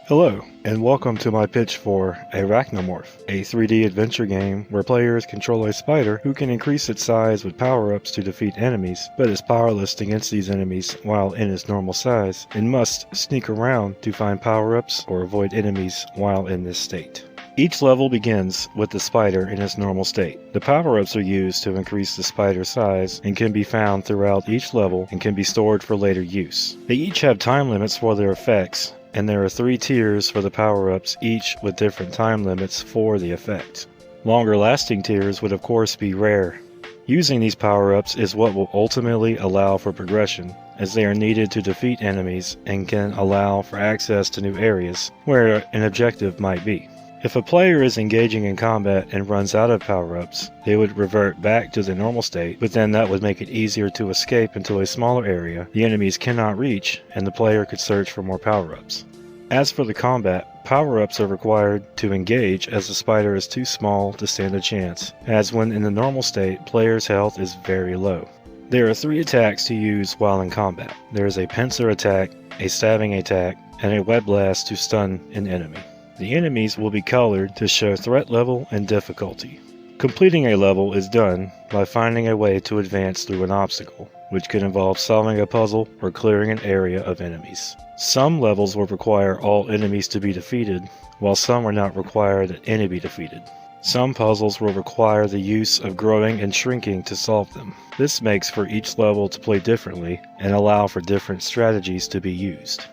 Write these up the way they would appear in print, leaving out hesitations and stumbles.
Hello, and welcome to my pitch for Arachno Morph, a 3D adventure game where players control a spider who can increase its size with power-ups to defeat enemies, but is powerless against these enemies while in its normal size, and must sneak around to find power-ups or avoid enemies while in this state. Each level begins with the spider in its normal state. The power-ups are used to increase the spider's size and can be found throughout each level and can be stored for later use. They each have time limits for their effects, and there are 3 tiers for the power-ups, each with different time limits for the effect. Longer lasting tiers would of course be rare. Using these power-ups is what will ultimately allow for progression, as they are needed to defeat enemies and can allow for access to new areas where an objective might be. If a player is engaging in combat and runs out of power-ups, they would revert back to the normal state, but then that would make it easier to escape into a smaller area the enemies cannot reach, and the player could search for more power-ups. As for the combat, power-ups are required to engage as the spider is too small to stand a chance, as when in the normal state, players' health is very low. There are 3 attacks to use while in combat. There is a pincer attack, a stabbing attack, and a web blast to stun an enemy. The enemies will be colored to show threat level and difficulty. Completing a level is done by finding a way to advance through an obstacle, which could involve solving a puzzle or clearing an area of enemies. Some levels will require all enemies to be defeated, while some will not require that any be defeated. Some puzzles will require the use of growing and shrinking to solve them. This makes for each level to play differently and allow for different strategies to be used.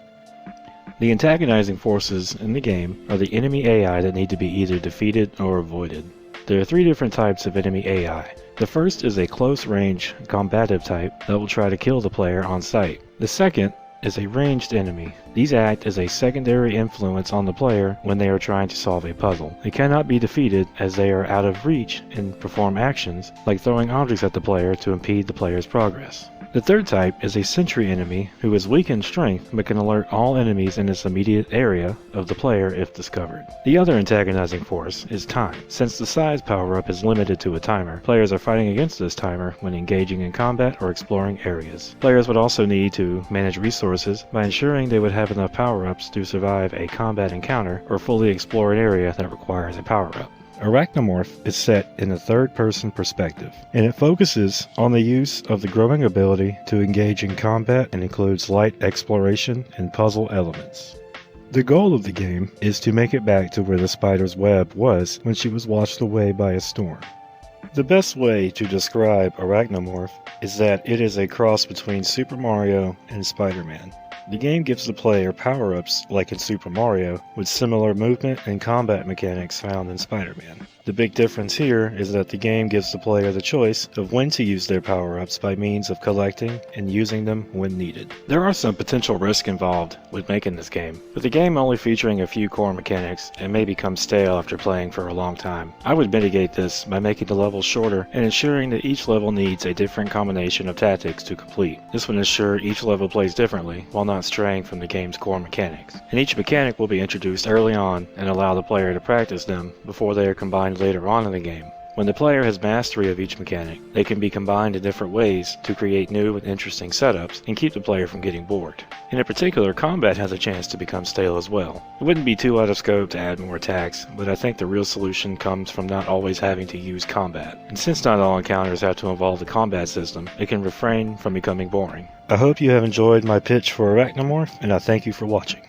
The antagonizing forces in the game are the enemy AI that need to be either defeated or avoided. There are 3 different types of enemy AI. The first is a close-range, combative type that will try to kill the player on sight. The second is a ranged enemy. These act as a secondary influence on the player when they are trying to solve a puzzle. They cannot be defeated as they are out of reach and perform actions like throwing objects at the player to impede the player's progress. The third type is a sentry enemy who is weak in strength but can alert all enemies in its immediate area of the player if discovered. The other antagonizing force is time. Since the size power-up is limited to a timer, players are fighting against this timer when engaging in combat or exploring areas. Players would also need to manage resources by ensuring they would have enough power-ups to survive a combat encounter or fully explore an area that requires a power-up. Arachno Morph is set in a third-person perspective, and it focuses on the use of the growing ability to engage in combat and includes light exploration and puzzle elements. The goal of the game is to make it back to where the spider's web was when she was washed away by a storm. The best way to describe Arachno Morph is that it is a cross between Super Mario and Spider-Man. The game gives the player power-ups like in Super Mario, with similar movement and combat mechanics found in Spider-Man. The big difference here is that the game gives the player the choice of when to use their power-ups by means of collecting and using them when needed. There are some potential risks involved with making this game. With the game only featuring a few core mechanics, it may become stale after playing for a long time. I would mitigate this by making the levels shorter and ensuring that each level needs a different combination of tactics to complete. This would ensure each level plays differently while not straying from the game's core mechanics. And each mechanic will be introduced early on and allow the player to practice them before they are combined later on in the game. When the player has mastery of each mechanic, they can be combined in different ways to create new and interesting setups and keep the player from getting bored. And in particular, combat has a chance to become stale as well. It wouldn't be too out of scope to add more attacks, but I think the real solution comes from not always having to use combat. And since not all encounters have to involve the combat system, it can refrain from becoming boring. I hope you have enjoyed my pitch for Arachno Morph, and I thank you for watching.